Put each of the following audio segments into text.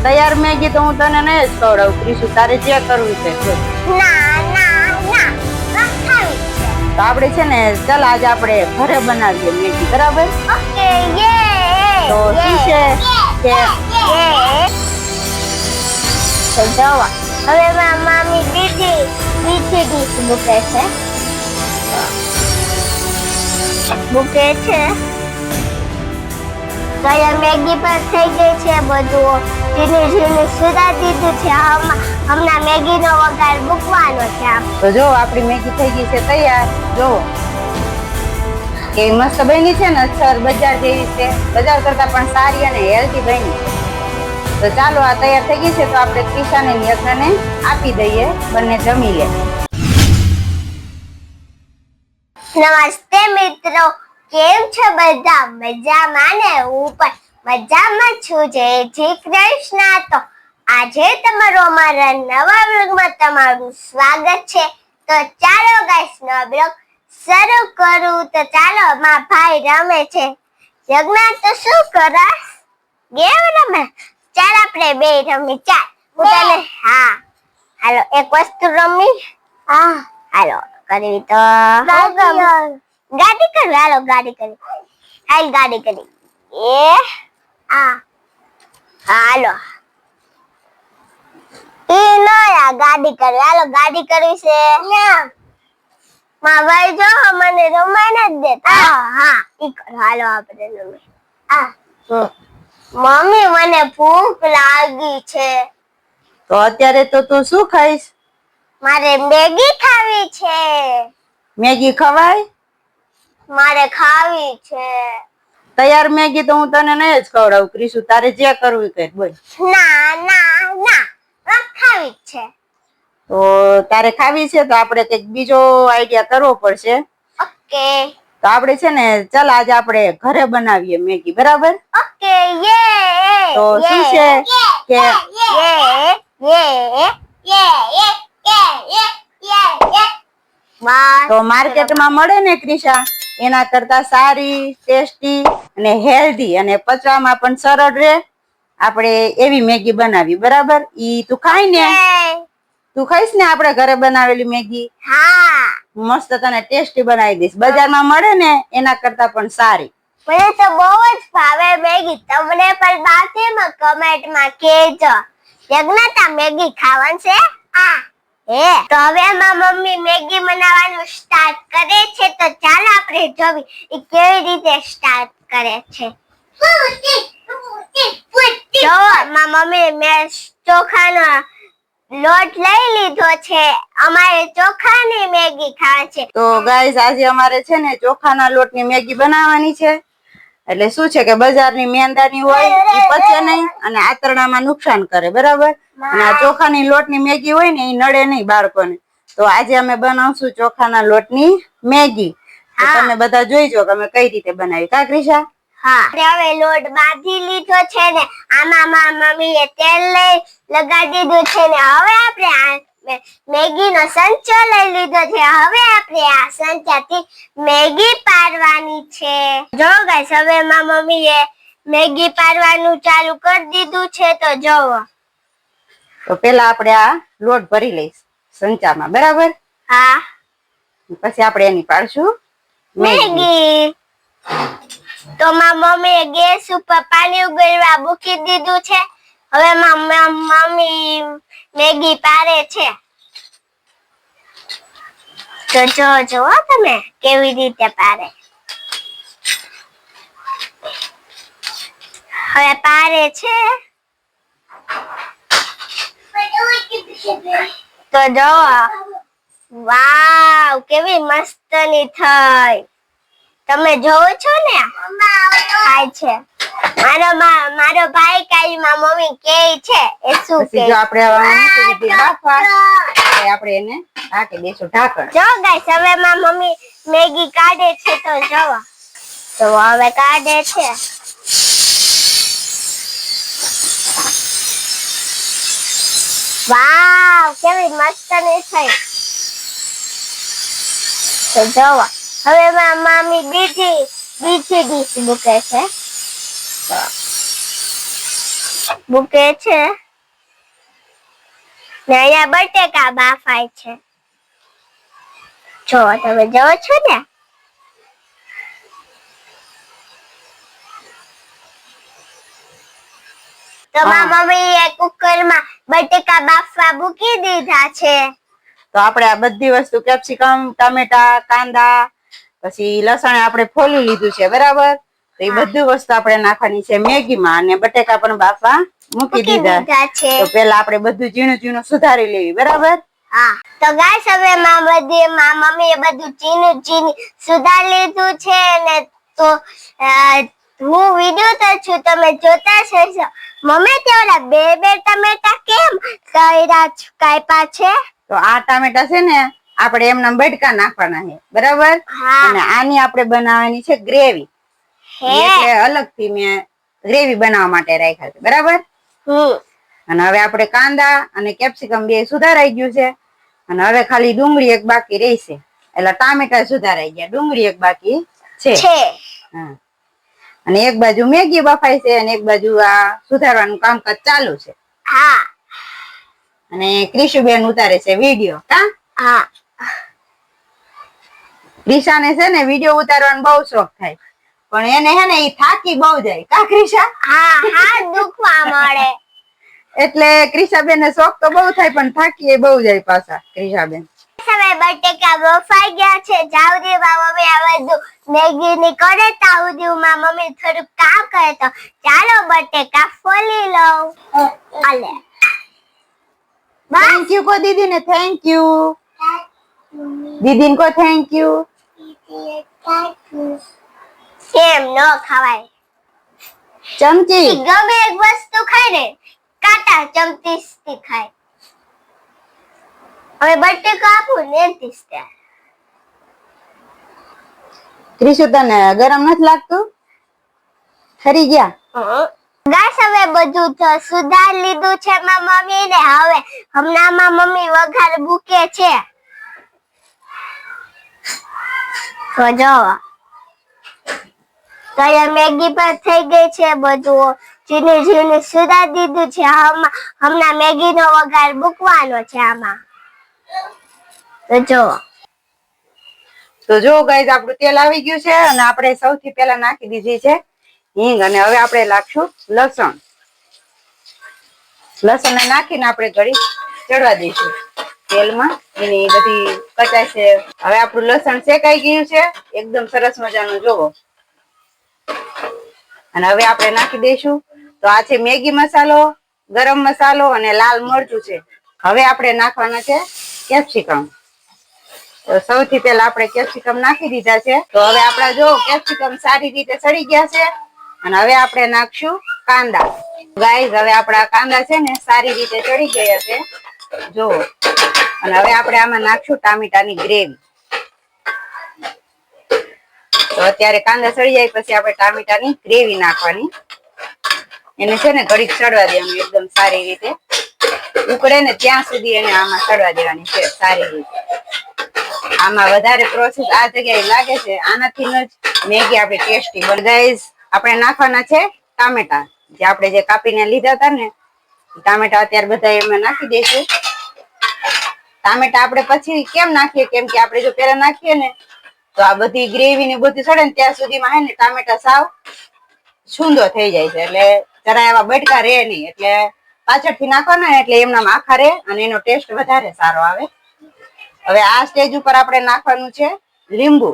તૈયાર મેગી તો હું તને નહીં જ ખવડાવું ક્રિશુ, તારે જે કરવું છે ના ના ના ખાવી છે. તો આપણે છે ને ચાલ આજે આપણે ઘરે બનાવીએ મેગી, બરાબર? ઓકે યે. તો શું છે કે તો જોવા હવે મામી બીજી ડીશ મૂકે છે ગયા મેગી પર થઈ ગઈ છે બધું ઝીણી સુધા દીધું છે. હમણાં મેગીનો વઘાર મૂકવાનો છે. તો જો આપણી મેગી થઈ ગઈ છે તૈયાર. જો કે મસ્ત બની છે ને, સર બજાર જેવી છે, બજાર કરતા પણ સારી અને હેલ્ધી બની. તો ચાલો આ તૈયાર થઈ ગઈ છે તો આપણે ક્રિશાને યજ્ઞને આપી દઈએ, બંને જમી લે. નમસ્તે મિત્રો, કેમ છો બધા? મજામાં ને? હું પણ મજામાં છું. જય શ્રી કૃષ્ણ. તો આજે તમારો અમારા નવા બ્લોગમાં તમારું સ્વાગત છે. તો ચાલો ગાઈસ નવો બ્લોગ શરૂ કરું. તો ચાલો, મારા ભાઈ રમે છે. યજ્ઞ તો શું કરે? ગેમ રમે. ચાલ આપણે બે રમી. ચાલ હું તને હાલો એક વસ્તુ રમી. હાલો કરવી તો ગાડી કરી. હાલો ગાડી કરી. હાલ ગાડી કરી. હાલો ગાડી કરી. હાલો ગાડી કરવી છે. મારા ભાઈ જો મને રમાય ન દેતા. ઈ કરો. હાલો આપણે રમી. મમ્મી મને ભૂખ લાગી છે. તો અત્યારે તો તું શું ખાઈશ? મારે મેગી ખાવી છે. મેગી ખવાય? મારે ખાવી છે. તૈયાર મેગી તો હું તને નહીં જ ખવડાવું ક્રિશુ, તારે જે કરવું કર બોલ. ના ના ના ખાવી છે. તો તારે ખાવી છે તો આપણે કંઈક બીજો આઈડિયા કરવો પડશે. ઓકે. તો આપણે છે ને ચાલ આજે આપણે ઘરે બનાવીએ મેગી, બરાબર? ઓકે યે. તો શું છે કે તો માર્કેટમાં મળે ને ક્રિશા, એના કરતા સારી, ટેસ્ટી અને હેલ્ધી અને પચવામાં પણ સરળ રહે, આપણે એવી મેગી બનાવી, બરાબર? ઈ તું ખાઈ ને, તું ખાઈશ ને આપણે ઘરે બનાવેલી મેગી? મસ્ત તને ટેસ્ટી બનાવી દઈશ. બજારમાં મળે ને એના કરતા પણ સારી. મને તો બહુ જ ભાવે મેગી. તમને પણ બાકીમાં કમેન્ટમાં કહેજો. યજ્ઞતા મેગી ખાવાનું છે? તો હવે મારી મમ્મી મેગી બનાવવાનું સ્ટાર્ટ કરે છે. તો ચાલો આપણે જોઈએ એ કેવી રીતે સ્ટાર્ટ કરે છે. જો મારી મમ્મી મેં ચોખાનો લોટ લઈ લીધો છે. અમારે ચોખાની મેગી ખાવા છે. તો ગાઈસ આજે અમારે છે ને ચોખાના લોટની મેગી બનાવવાની છે. એટલે શું છે કે બજારની મેંદાની હોય એ પચે નહીં અને આંતરડામાં નુકસાન કરે, બરાબર? અને આ ચોખાની લોટની મેગી હોય ને એ નડે નહીં બાળકોને. તો આજે અમે બનાવશું ચોખાના લોટની મેગી. તો તમે બધા જોઈજો કે અમે કઈ રીતે બનાવી. કા ક્રિશા? હવે લોટ બાંધી લીધો છે ને આમાં મમ્મીએ તેલ લગાડી દીધું છે ને હવે આપણે મેગીનો સંચો લઈ લીધો છે. હવે આપણે આ સંચાથી મેગી પાડવાની છે. જો ગાઈસ હવે મારી મમ્મીએ મેગી પાડવાનું ચાલુ કરી દીધું છે. તો જોવો. તો પેલા આપણે આ લોટ ભરી લઈશ સંચામાં, બરાબર? પછી આપણે એની પાડશું મેગી. તો મારી મમ્મીએ ગેસ ઉપર પાણી ઉગળવા મૂકી દીધું છે. હવે મમ્મી મેગી પાડે છે. તો જો તમે કેવી રીતે પાડે. હવે પાડે છે. તો જો વાવ કેવી મસ્તની થઈ. તમે જોવો છો ને થાય છે. મારો ભાઈ કાઈ માં મમ્મી કે છે એ શું કે આપણે આપણે એને ઢાંકી દઈશું ઢાંકણ. જો ગાઈસ હવે માં મમ્મી મેગી કાઢે છે. તો જોવો. તો હવે કાઢે છે. વાવ કેવી મસ્તની થઈ. તો જોવો હવે મામી બીજી ડીશ મૂકે છે. મૂકે છે ને અહીંયા બટેકા બાફાય છે. જો તમે જોવો છો ને. તો મારા મમ્મીએ કુકરમાં બટેકા બાફવા મૂકી દીધા છે. તો આપણે આ બધી વસ્તુ કેપ્સિકમ, ટામેટા, કાંદા પછી લસણ આપણે ફોલી લીધું છે, બરાબર. તો એ બધી વસ્તુ આપણે નાખવાની છે મેગીમાં અને બટેકા પણ બાફવા મૂકી દીધા છે. તો પેલા આપણે બધું ઝીણું ઝીણું સુધારી લેવી, બરાબર. હા, તો ગાઈસ હવે મારા મમ્મીએ બધું ઝીણું સુધારી લીધું છે ને તો હું વિડિયો તો છું, તમે જોતા હશો. મમ્મી તે ઓલા બે ટમેટા કેમ કાપ્યા છે? તો આ ટામેટા છે ને આપણે એમના બટકા નાખવાના છે, બરાબર. અને આની આપણે બનાવવાની છે ગ્રેવી. એટલે અલગથી મેં ગ્રેવી બનાવવા માટે રાખ્યા છે, બરાબર. અને હવે આપણે કાંદા અને કેપ્સિકમ બે સુધારાઈ ગયું છે અને હવે ખાલી ડુંગળી એક બાકી રહેશે. એટલે ટામેટા સુધારાઈ ગયા, ડુંગળી એક બાકી છે. હા, અને એક બાજુ મેગી બફાય છે અને એક બાજુ આ સુધારવાનું કામકાજ ચાલુ છે. હા, અને ક્રિશુબેન ઉતારે છે વિડિયો. હા, ક્રિશાને છે ને વિડિયો ઉતારવાનો બહુ શોખ થાય, પણ એને હે ને ઈ થાકી બહુ જાય. કા ક્રિશા? હા, હાથ દુખવા મળે. એટલે ક્રિશાબેન ને શોખ તો બહુ થાય પણ થાકી બહુ જાય પાછા ક્રિશાબેન. હવે બટેકા બફાઈ ગયા છે. જાવદીમાં મમ્મી આ બધું મેગી ની કરે તાવદીમાં મમ્મી થોડું કામ કરે તો ચાલો બટેકા ફોલી લઉં. આલે થેન્ક યુ કો દીદી ને, થેન્ક યુ. દીદીને કો થેન્ક યુ. કેમ ન ખવાય? ચમચી ગમે એક વસ્તુ ખાય ને કાટા ચમચી ખાય. હવે બટેકા આપું ને તીસ્તે. ક્રિશુ તને ગરમ નથી લાગતું? ખરી ગયા? ગાઈસ હવે બધું સુધારી લીધું છે મારા મમ્મી ને. હવે હમણાં મારા મમ્મી વઘાર મૂકે છે. તો જો તો મેગી પણ થઈ ગઈ છે. બધું ઝીણું સુધારી દીધું છે. હમણાં મેગી નો વઘાર મૂકવાનો છે આમાં. તો જો ગાઈસ આપણું તેલ આવી ગયું છે અને આપણે સૌથી પહેલા નાખી દીધી છે હિંગ અને હવે આપણે નાખશું લસણ. લસણ ને નાખીને આપણે ઘડી ચડવા દઈશું તેલમાં. એની બધી કચાશ છે. હવે આપણું લસણ શેકાઈ ગયું છે એકદમ સરસ મજાનું. જોવો. અને હવે આપણે નાખી દઈશું તો આ છે મેગી મસાલો, ગરમ મસાલો અને લાલ મરચું છે. હવે આપણે નાખવાના છે કેપ્સિકમ. તો સૌથી પહેલા આપણે કેપ્સિકમ નાખી દીધા છે. તો હવે આપડા જો કેપ્સિકમ સારી રીતે સડી ગયા છે અને હવે આપણે નાખશું કાંદા. ગાઈસ હવે આપડા કાંદા છે ને સારી રીતે ચડી ગયા છે, જો. અને હવે આપણે આમાં નાખશું ટામેટાની ગ્રેવી. તો અત્યારે કાંદા સડી જાય પછી આપણે ટામેટાની ગ્રેવી નાખવાની. એને છે ને ઘડીક ચડવા દેવાનું એકદમ સારી રીતે. ઉકળે ને ત્યાં સુધી એને આમાં ચડવા દેવાની છે સારી રીતે. આમાં વધારે પ્રોસેસ આ જગ્યાએ લાગે છે. આનાથી જ મેગી આપણે ટેસ્ટી બને. ગાઈસ આપણે નાખવાના છે ટામેટા. જે આપણે જે કાપીને લીધા હતા ને ટામેટા અત્યારે બધા એમાં નાખી દઈશું. ટામેટા આપણે પછી કેમ નાખીએ? કેમ કે આપણે જો પેલા નાખીએ ને તો આ બધી ગ્રેવી ને બધી સડે ને ત્યાં સુધીમાં હે ને ટામેટા સાવ છૂંદો થઈ જાય છે. એટલે જરા એવા બટકા રહે નહીં. એટલે પાછળથી નાખવાના એટલે એમના આખા રહે અને એનો ટેસ્ટ વધારે સારો આવે. હવે આ સ્ટેજ ઉપર આપણે નાખવાનું છે લીંબુ.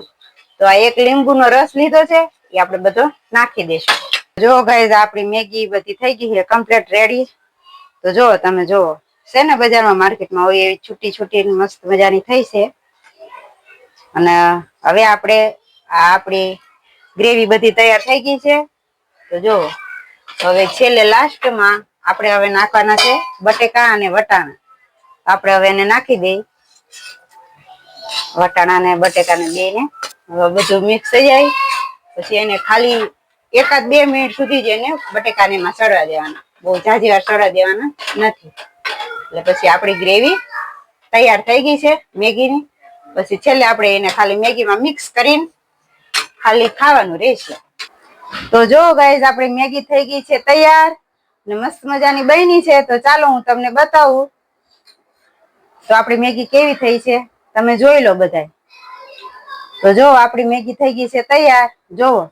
તો આ એક લીંબુનો રસ લીધો છે એ આપણે બધો નાખી દઈશું. જો ગાઈસ આપણી મેગી બધી થઈ ગઈ છે કમ્પ્લીટ રેડી. તો જો તમે જો છે ને બજારમાં માર્કેટમાં હોય એવી છૂટી છૂટી મસ્ત મજાની થઈ છે. અને હવે આપણે આપણી ગ્રેવી બધી તૈયાર થઈ ગઈ છે. તો જો હવે છેલ્લે લાસ્ટમાં આપણે હવે નાખવાના છે બટેકા અને વટાણા. આપણે હવે એને નાખી દઈ. વટાણા ને બટેકા ને બે ને હવે બધું મિક્સ થઈ જાય પછી એને ખાલી 1-2 મિનિટ સુધી જ એને બટેકાને એમાં ચડવા દેવાના. બહુ ઝાઝી વાર ચડવા દેવાના નથી. એટલે પછી આપણી ગ્રેવી તૈયાર થઈ ગઈ છે મેગીની. પછી છેલ્લે આપણે એને ખાલી મેગીમાં મિક્સ કરીને ખાલી ખાવાનું રહેશે. તો જો ગાઈસ આપણી મેગી થઈ ગઈ છે તૈયાર. ને મસ્ત મજાની બની છે. તો ચાલો હું તમને બતાવું તો આપણી મેગી કેવી થઈ છે, તમે જોઈ લો બધાય. તો જો આપણી મેગી થઈ ગઈ છે તૈયાર. જોવો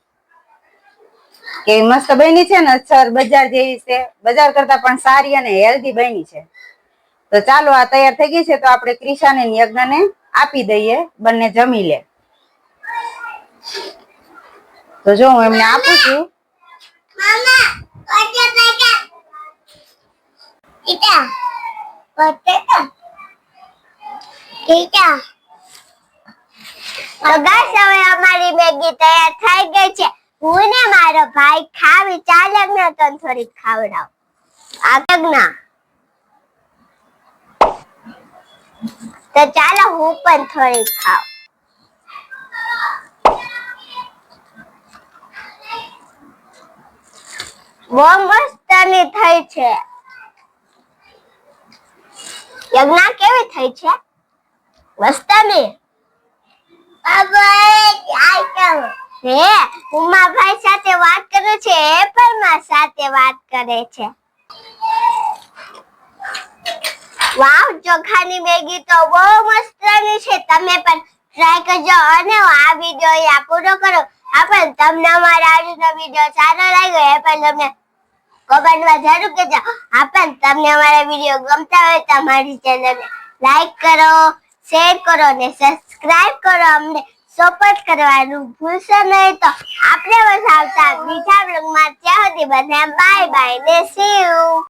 કેવી મસ્ત બની છે ને, અચ્છર બજાર જેવી છે, બજાર કરતા પણ સારી અને હેલ્ધી બની છે. તો ચાલો આ તૈયાર થઈ ગઈ છે તો આપણે ક્રિશાને યજ્ઞને આપી દઈએ, બંને જમી લે. તો જો હું એમને આપું છું. તો ગાઈસ હવે અમારી મેગી તૈયાર થઈ ગઈ છે. હું ને મારો ભાઈ ખાવી ચાલે ને તો થોડી ખાવડાવ. આગના તો ચાલો હું પણ થોડી ખાવ. બહુ મસ્તની થઈ છે. યજ્ઞા કેવી થઈ છે? મસ્તની. હે ઉમાભાઈ સાથે વાત કરું છે, એ પણ મારી સાથે વાત કરે છે. વાવ, ચોખાની મેગી તો બહુ મસ્તની છે. તમે પણ ટ્રાય કરજો અને આ વિડિયો અહીંયા પૂરો કરો. આપણે તમને અમારો આજનો વિડિયો સારો લાગ્યો એ પણ તમને કમેન્ટમાં જરૂર કહેજો. આપણે તમને અમારા વિડિયો ગમતા હોય તો અમારી ચેનલને લાઈક કરો, શેર કરો અને સબસ્ક્રાઇબ કરો. અમને સપોર્ટ કરવાનું ભૂલશો નહીં. તો આપણે બસ આવતા બીજા બ્લોગમાં ત્યાં સુધી બધા બાય બાય ને સી યુ.